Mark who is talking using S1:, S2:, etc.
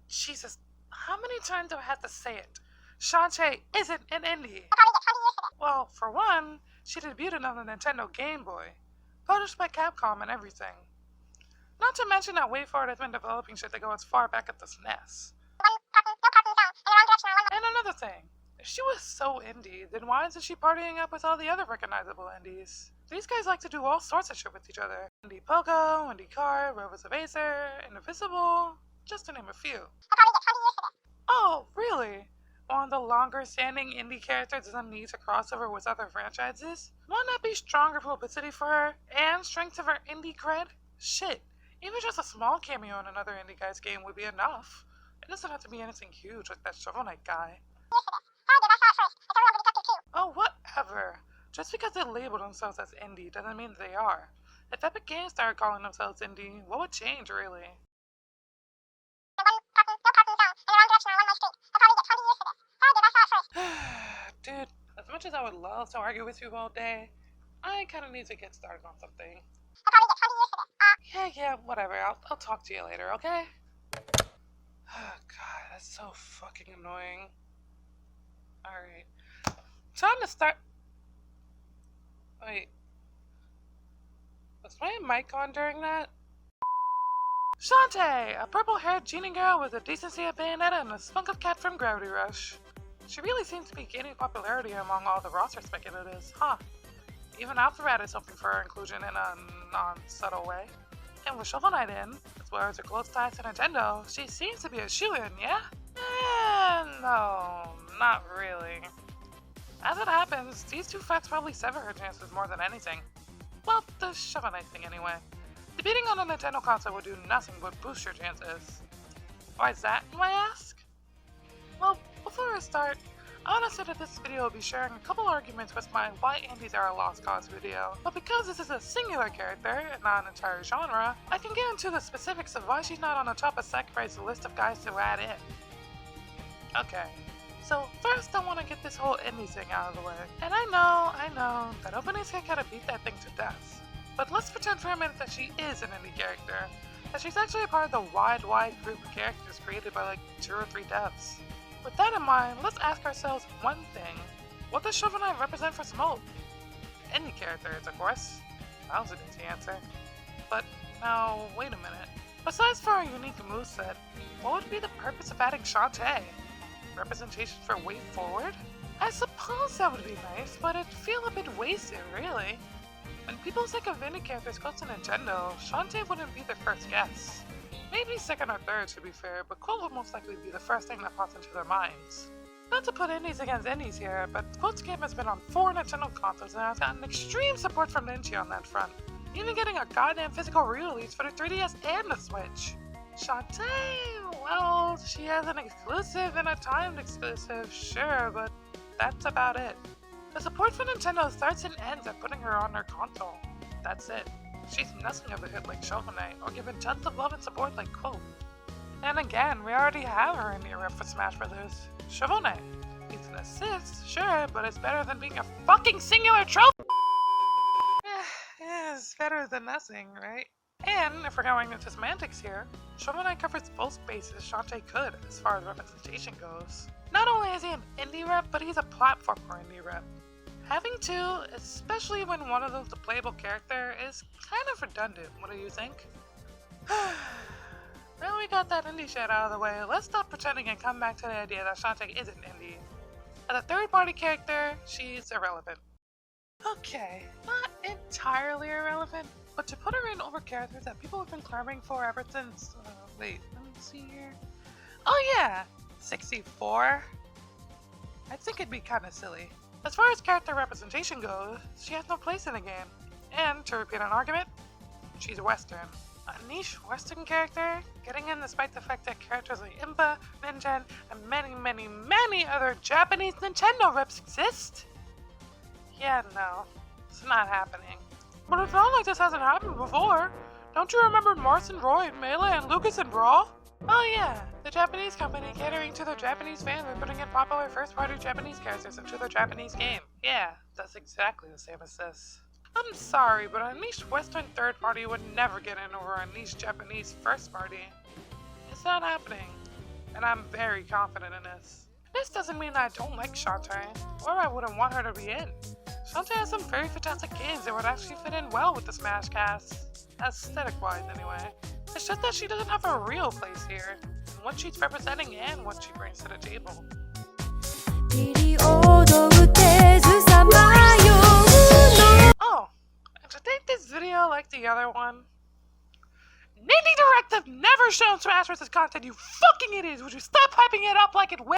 S1: Jesus, how many times do I have to say it? SHANTAE isn't an indie. Well, for one, she debuted on the Nintendo Game Boy, published by Capcom and everything. Not to mention that WayForward has been developing shit that go as far back as the SNES. And another thing, if she was so indie, then why isn't she partying up with all the other recognizable indies? These guys like to do all sorts of shit with each other. Indie Pogo, Indie Car, Rovers of Acer, Indivisible, just to name a few. Oh, really? One of the longer-standing indie characters doesn't need to cross over with other franchises? Wouldn't that be stronger publicity for her and strength of her indie cred? Shit, even just a small cameo in another indie guy's game would be enough. It doesn't have to be anything huge like that Shovel Knight guy. Oh, whatever. Just because they label themselves as indie doesn't mean they are. If Epic Games started calling themselves indie, what would change, really? Dude, as much as I would love to argue with you all day, I kind of need to get started on something. Yeah, whatever. I'll talk to you later, okay? Oh, God, that's so fucking annoying. Alright. Time to start. Wait. Was my mic on during that? SHANTAE! A purple-haired genie girl with a decency of Bayonetta and a spunk of cat from Gravity Rush. She really seems to be gaining popularity among all the roster speculators, huh? Even Alpharad is hoping for her inclusion in a non-subtle way. And with Shovel Knight in, as well as her close ties to Nintendo, she seems to be a shoo-in, yeah? No, not really. As it happens, these two facts probably sever her chances more than anything. Well, the Shovel Knight thing anyway. Debuting on a Nintendo console would do nothing but boost your chances. Why is that, you might ask? Well, before I start, I want to say that this video will be sharing a couple arguments with my Why Indies Are a Lost Cause video, but because this is a singular character and not an entire genre, I can get into the specifics of why she's not on the top of Sakurai's list of guys to add in. Okay, so first I want to get this whole indie thing out of the way. And I know, that openings can kind of beat that thing to death. But let's pretend for a minute that she is an indie character, that she's actually a part of the wide group of characters created by like 2 or 3 devs. With that in mind, let's ask ourselves one thing. What does Shovel Knight represent for Smoke? Indie characters, of course. That was an easy answer. But now, wait a minute. Besides for our unique moveset, what would be the purpose of adding SHANTAE? Representation for WayForward? I suppose that would be nice, but it'd feel a bit wasted, really. When people think of indie characters close to Nintendo, SHANTAE wouldn't be their first guess. Maybe second or third, to be fair, but Quilt would most likely be the first thing that pops into their minds. Not to put indies against indies here, but Quilt's game has been on 4 Nintendo consoles and has gotten extreme support from Ninja on that front, even getting a goddamn physical re-release for the 3DS and the Switch. SHANTAE, well, she has an exclusive and a timed exclusive, sure, but that's about it. The support for Nintendo starts and ends at putting her on their console. That's it. She's nothing of a hit like Shovel Knight, or given tons of love and support like Quilt. And again, we already have her in the rep for Smash Bros. Shovel Knight. It's an assist, sure, but it's better than being a fucking singular trophy! Yeah, it's better than nothing, right? And if we're going into semantics here, Shovel Knight covers both bases SHANTAE could as far as representation goes. Not only is he an indie rep, but he's a platformer indie rep. Having 2, especially when one of them's a playable character, is kind of redundant, what do you think? Now we got that indie shit out of the way, let's stop pretending and come back to the idea that SHANTAE isn't indie. As a third-party character, she's irrelevant. Okay, not entirely irrelevant, but to put her in over characters that people have been clamoring for ever since, wait, let me see here. Oh yeah, 64? I think it'd be kinda silly. As far as character representation goes, she has no place in the game. And, to repeat an argument, she's Western. A niche Western character, getting in despite the fact that characters like Impa, Ninja, and many other Japanese Nintendo reps exist? Yeah, no, it's not happening. But it's not like this hasn't happened before. Don't you remember Mars and Roy and Melee and Lucas and Brawl? Oh yeah, the Japanese company catering to their Japanese fans and putting in popular first-party Japanese characters into their Japanese game. Yeah, that's exactly the same as this. I'm sorry, but a niche Western third party would never get in over a niche Japanese first party. It's not happening. and I'm very confident in this. This doesn't mean that I don't like Shantae, or I wouldn't want her to be in. Shantae has some very fantastic games that would actually fit in well with the Smash cast, aesthetic-wise anyway. It's just that she doesn't have a real place here, in what she's representing and what she brings to the table. Oh, and to take this video like the other one, Nini Directive never shown Smash vs. content, you fucking idiots! Would you stop hyping it up like it will?